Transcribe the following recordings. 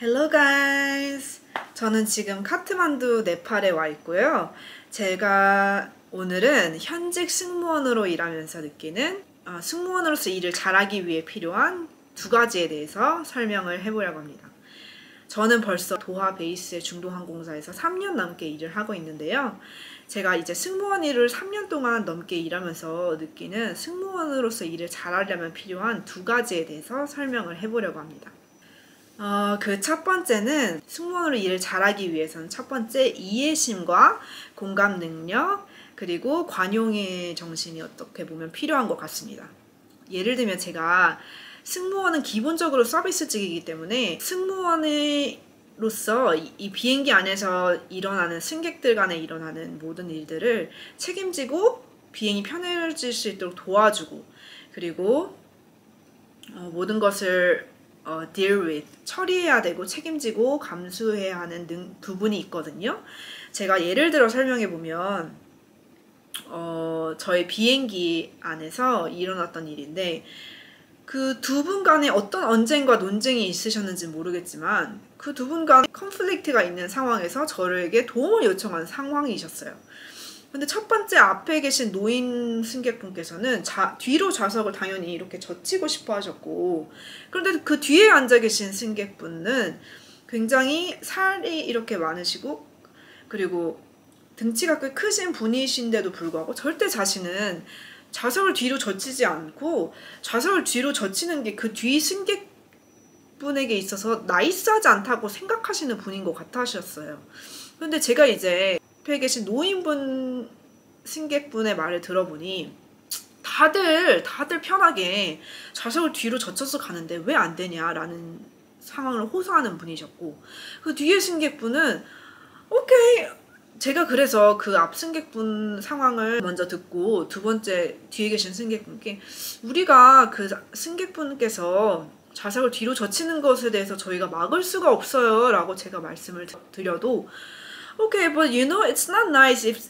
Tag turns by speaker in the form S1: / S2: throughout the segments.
S1: Hello guys! 저는 지금 카트만두 네팔에 와 있고요. 제가 오늘은 현직 승무원으로 일하면서 느끼는 승무원으로서 일을 잘하기 위해 필요한 두 가지에 대해서 설명을 해보려고 합니다. 저는 벌써 도하 베이스의 중동항공사에서 3년 넘게 일을 하고 있는데요. 제가 이제 승무원 일을 3년 동안 넘게 일하면서 느끼는 승무원으로서 일을 잘하려면 필요한 두 가지에 대해서 설명을 해보려고 합니다. 그 첫 번째는 승무원으로 일을 잘하기 위해서는 첫 번째 이해심과 공감 능력 그리고 관용의 정신이 어떻게 보면 필요한 것 같습니다. 예를 들면 제가 승무원은 기본적으로 서비스직이기 때문에 승무원으로서 이 비행기 안에서 일어나는 승객들 간에 일어나는 모든 일들을 책임지고 비행이 편해질 수 있도록 도와주고 그리고 모든 것을 deal with, 처리해야 되고 책임지고 감수해야 하는 부분이 있거든요. 제가 예를 들어 설명해 보면 저의 비행기 안에서 일어났던 일인데 그 두 분 간에 어떤 언쟁과 논쟁이 있으셨는지 모르겠지만 그 두 분 간에 컨플릭트가 있는 상황에서 저에게 도움을 요청한 상황이셨어요. 근데 첫 번째 앞에 계신 노인 승객분께서는 뒤로 좌석을 당연히 이렇게 젖히고 싶어 하셨고, 그런데 그 뒤에 앉아 계신 승객분은 굉장히 살이 이렇게 많으시고 그리고 등치가 꽤 크신 분이신데도 불구하고 절대 자신은 좌석을 뒤로 젖히지 않고 좌석을 뒤로 젖히는 게 그 뒤 승객분에게 있어서 나이스하지 않다고 생각하시는 분인 것 같아 하셨어요. 그런데 제가 이제 옆에 계신 노인분 승객분의 말을 들어보니 다들 편하게 좌석을 뒤로 젖혀서 가는데 왜 안 되냐라는 상황을 호소하는 분이셨고, 그 뒤에 승객분은 오케이, 제가 그래서 그 앞 승객분 상황을 먼저 듣고 두 번째 뒤에 계신 승객분께 우리가 그 승객분께서 좌석을 뒤로 젖히는 것에 대해서 저희가 막을 수가 없어요 라고 제가 말씀을 드려도 Okay, but you know it's not nice if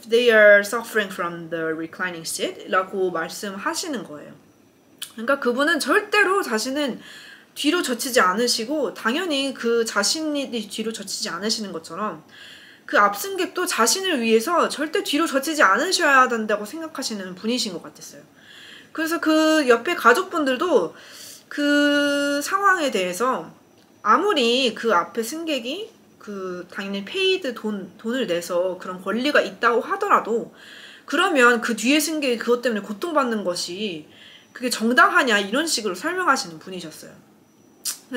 S1: they are suffering from the reclining seat 라고 말씀하시는 거예요. 그러니까 그분은 절대로 자신은 뒤로 젖히지 않으시고 당연히 그 자신이 뒤로 젖히지 않으시는 것처럼 그 앞승객도 자신을 위해서 절대 뒤로 젖히지 않으셔야 된다고 생각하시는 분이신 것 같았어요. 그래서 그 옆에 가족분들도 그 상황에 대해서 아무리 그 앞에 승객이 당연히 페이드 돈을 내서 그런 권리가 있다고 하더라도 그러면 그 뒤에 승객이 그것 때문에 고통받는 것이 그게 정당하냐 이런 식으로 설명하시는 분이셨어요.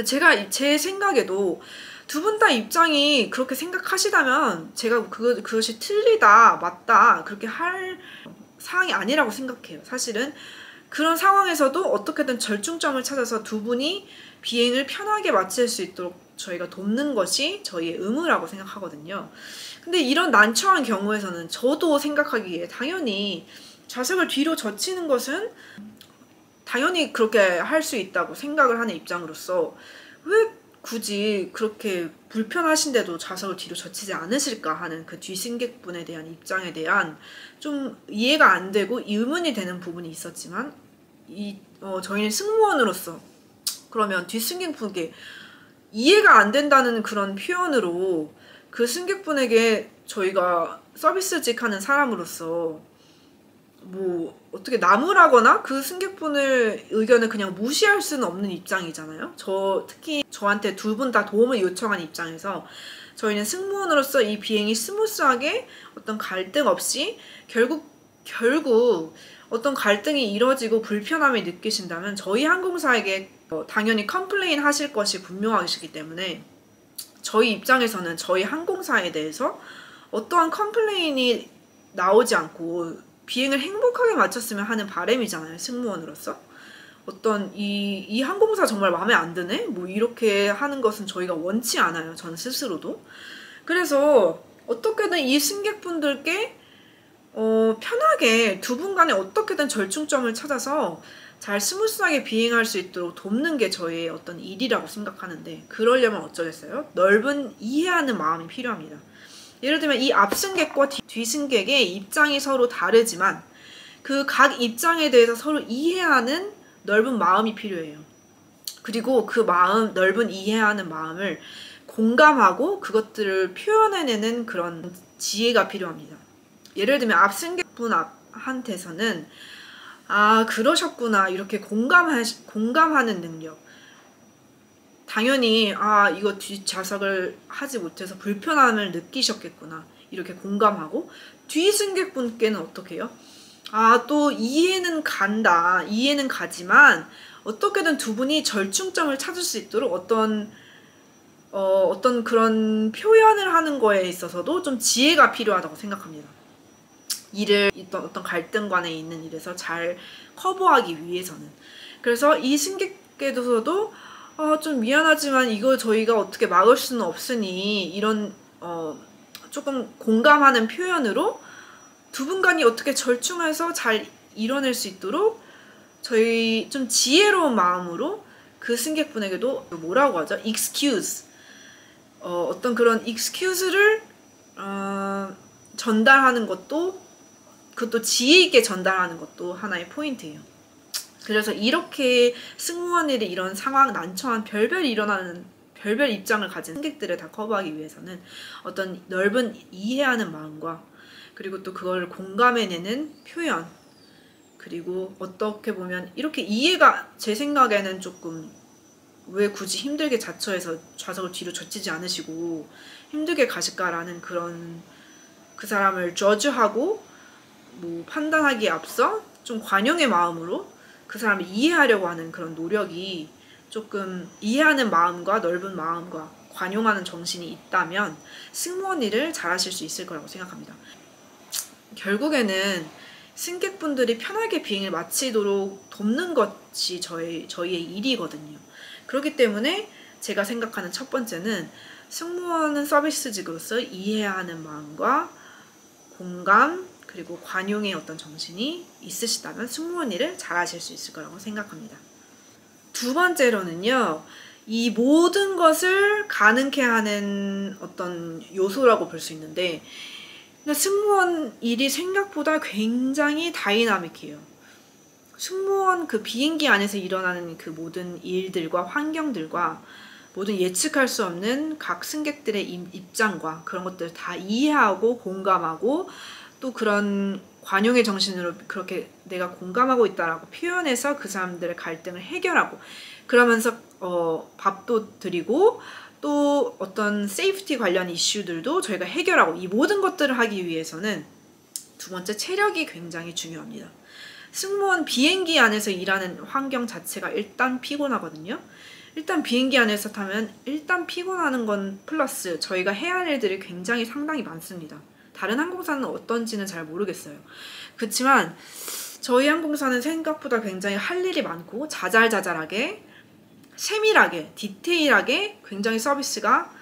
S1: 제가 제 생각에도 두 분 다 입장이 그렇게 생각하시다면 제가 그것이 틀리다 맞다 그렇게 할 상황이 아니라고 생각해요. 사실은 그런 상황에서도 어떻게든 절충점을 찾아서 두 분이 비행을 편하게 마칠 수 있도록 저희가 돕는 것이 저희의 의무라고 생각하거든요. 근데 이런 난처한 경우에서는 저도 생각하기에 당연히 좌석을 뒤로 젖히는 것은 당연히 그렇게 할 수 있다고 생각을 하는 입장으로서 왜 굳이 그렇게 불편하신데도 좌석을 뒤로 젖히지 않으실까 하는 그 뒤승객분에 대한 입장에 대한 좀 이해가 안 되고 의문이 되는 부분이 있었지만 저희는 승무원으로서 그러면 뒤승객분께 이해가 안 된다는 그런 표현으로 그 승객분에게 저희가 서비스직 하는 사람으로서 뭐 어떻게 나무라거나 그 승객분의 의견을 그냥 무시할 수는 없는 입장이잖아요. 특히 저한테 두 분 다 도움을 요청한 입장에서 저희는 승무원으로서 이 비행이 스무스하게 어떤 갈등 없이 결국 어떤 갈등이 이뤄지고 불편함을 느끼신다면 저희 항공사에게 당연히 컴플레인 하실 것이 분명하시기 때문에 저희 입장에서는 저희 항공사에 대해서 어떠한 컴플레인이 나오지 않고 비행을 행복하게 마쳤으면 하는 바람이잖아요. 승무원으로서 어떤 이 항공사 정말 마음에 안 드네? 뭐 이렇게 하는 것은 저희가 원치 않아요. 전 스스로도. 그래서 어떻게든 이 승객분들께 편하게 두 분 간에 어떻게든 절충점을 찾아서 잘 스무스하게 비행할 수 있도록 돕는 게 저희의 어떤 일이라고 생각하는데 그러려면 어쩌겠어요? 넓은 이해하는 마음이 필요합니다. 예를 들면 이 앞승객과 뒤승객의 입장이 서로 다르지만 그 각 입장에 대해서 서로 이해하는 넓은 마음이 필요해요. 그리고 그 마음, 넓은 이해하는 마음을 공감하고 그것들을 표현해내는 그런 지혜가 필요합니다. 예를 들면 앞승객분한테서는 아 그러셨구나 이렇게 공감하는 능력, 당연히 아 이거 뒷좌석을 하지 못해서 불편함을 느끼셨겠구나 이렇게 공감하고, 뒤승객분께는 어떻게 해요? 아 또 이해는 간다, 이해는 가지만 어떻게든 두 분이 절충점을 찾을 수 있도록 어떤 그런 표현을 하는 거에 있어서도 좀 지혜가 필요하다고 생각합니다. 어떤 갈등관에 있는 일에서 잘 커버하기 위해서는. 그래서 이 승객께서도 좀 미안하지만 이거 저희가 어떻게 막을 수는 없으니 이런 조금 공감하는 표현으로 두 분 간이 어떻게 절충해서 잘 이뤄낼 수 있도록 저희 좀 지혜로운 마음으로 그 승객분에게도 뭐라고 하죠? excuse, 어떤 그런 excuse를 전달하는 것도, 그것도 지혜 있게 전달하는 것도 하나의 포인트예요. 그래서 이렇게 승무원일이 이런 상황, 난처한 별별 입장을 가진 승객들을 다 커버하기 위해서는 어떤 넓은 이해하는 마음과, 그리고 또 그걸 공감해내는 표현, 그리고 어떻게 보면 이렇게 이해가, 제 생각에는 조금 왜 굳이 힘들게 자처해서 좌석을 뒤로 젖히지 않으시고 힘들게 가실까라는 그런, 그 사람을 저주하고 뭐 판단하기에 앞서 좀 관용의 마음으로 그 사람을 이해하려고 하는 그런 노력이, 조금 이해하는 마음과 넓은 마음과 관용하는 정신이 있다면 승무원 일을 잘하실 수 있을 거라고 생각합니다. 결국에는 승객분들이 편하게 비행을 마치도록 돕는 것이 저희의 일이거든요. 그렇기 때문에 제가 생각하는 첫 번째는 승무원은 서비스직으로서 이해해야 하는 마음과 공감, 그리고 관용의 어떤 정신이 있으시다면 승무원 일을 잘하실 수 있을 거라고 생각합니다. 두 번째로는요, 이 모든 것을 가능케 하는 어떤 요소라고 볼 수 있는데, 승무원 일이 생각보다 굉장히 다이나믹해요. 승무원 그 비행기 안에서 일어나는 그 모든 일들과 환경들과 모든 예측할 수 없는 각 승객들의 입장과 그런 것들을 다 이해하고 공감하고, 또 그런 관용의 정신으로 그렇게 내가 공감하고 있다라고 표현해서 그 사람들의 갈등을 해결하고, 그러면서 밥도 드리고 또 어떤 세이프티 관련 이슈들도 저희가 해결하고, 이 모든 것들을 하기 위해서는 두 번째, 체력이 굉장히 중요합니다. 승무원 비행기 안에서 일하는 환경 자체가 일단 피곤하거든요. 일단 비행기 안에서 타면 일단 피곤하는 건 플러스 저희가 해야 할 일들이 굉장히 상당히 많습니다. 다른 항공사는 어떤지는 잘 모르겠어요. 그렇지만 저희 항공사는 생각보다 굉장히 할 일이 많고 자잘자잘하게, 세밀하게, 디테일하게 굉장히 서비스가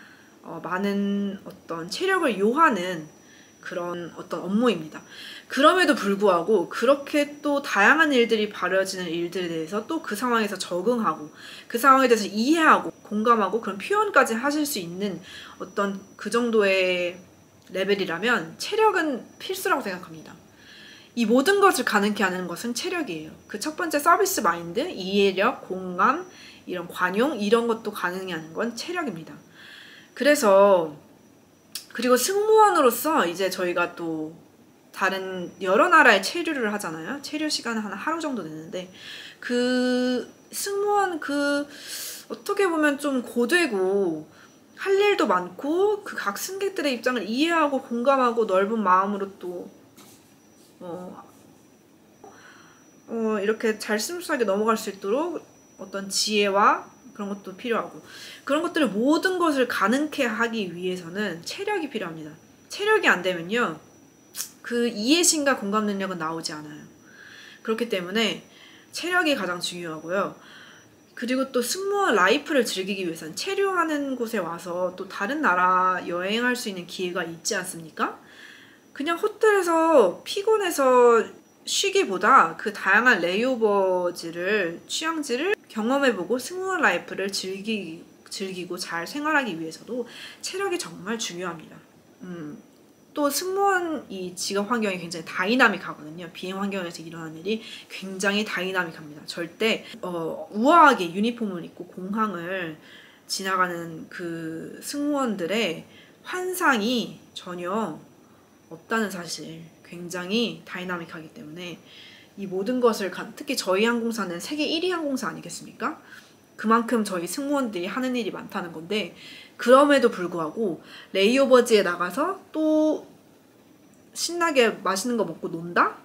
S1: 많은 어떤 체력을 요하는 그런 어떤 업무입니다. 그럼에도 불구하고 그렇게 또 다양한 일들이 벌어지는 일들에 대해서 또 그 상황에서 적응하고 그 상황에 대해서 이해하고 공감하고 그런 표현까지 하실 수 있는 어떤 그 정도의 레벨이라면 체력은 필수라고 생각합니다. 이 모든 것을 가능케 하는 것은 체력이에요. 그 첫 번째 서비스 마인드, 이해력, 공감, 이런 관용, 이런 것도 가능해 하는 건 체력입니다. 그래서 그리고 승무원으로서 이제 저희가 또 다른 여러 나라에 체류를 하잖아요. 체류 시간은 한 하루 정도 되는데, 그 승무원 어떻게 보면 좀 고되고 할 일도 많고 그 각 승객들의 입장을 이해하고 공감하고 넓은 마음으로 또 이렇게 잘 스무스하게 넘어갈 수 있도록 어떤 지혜와 그런 것도 필요하고, 그런 것들을 모든 것을 가능케 하기 위해서는 체력이 필요합니다. 체력이 안 되면요, 그 이해심과 공감 능력은 나오지 않아요. 그렇기 때문에 체력이 가장 중요하고요. 그리고 또 승무원 라이프를 즐기기 위해서는 체류하는 곳에 와서 또 다른 나라 여행할 수 있는 기회가 있지 않습니까? 그냥 호텔에서 피곤해서 쉬기보다 그 다양한 레이오버지를, 취향지를 경험해보고 승무원 라이프를 즐기고 잘 생활하기 위해서도 체력이 정말 중요합니다. 또 승무원 이 직업 환경이 굉장히 다이나믹하거든요. 비행 환경에서 일어나는 일이 굉장히 다이나믹합니다. 절대 우아하게 유니폼을 입고 공항을 지나가는 그 승무원들의 환상이 전혀 없다는 사실. 굉장히 다이나믹하기 때문에 이 모든 것을 특히 저희 항공사는 세계 1위 항공사 아니겠습니까? 그만큼 저희 승무원들이 하는 일이 많다는 건데, 그럼에도 불구하고 레이오버지에 나가서 또 신나게 맛있는 거 먹고 논다?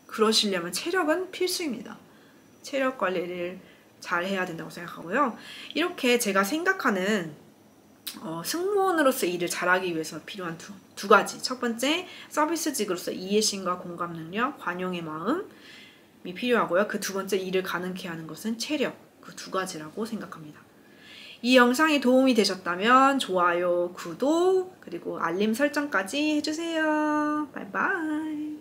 S1: 그러시려면 체력은 필수입니다. 체력 관리를 잘 해야 된다고 생각하고요. 이렇게 제가 생각하는 승무원으로서 일을 잘하기 위해서 필요한 두 가지. 첫 번째, 서비스직으로서 이해심과 공감 능력, 관용의 마음이 필요하고요. 그 두 번째, 일을 가능케 하는 것은 체력. 그 두 가지라고 생각합니다. 이 영상이 도움이 되셨다면 좋아요, 구독, 그리고 알림 설정까지 해주세요. 바이바이.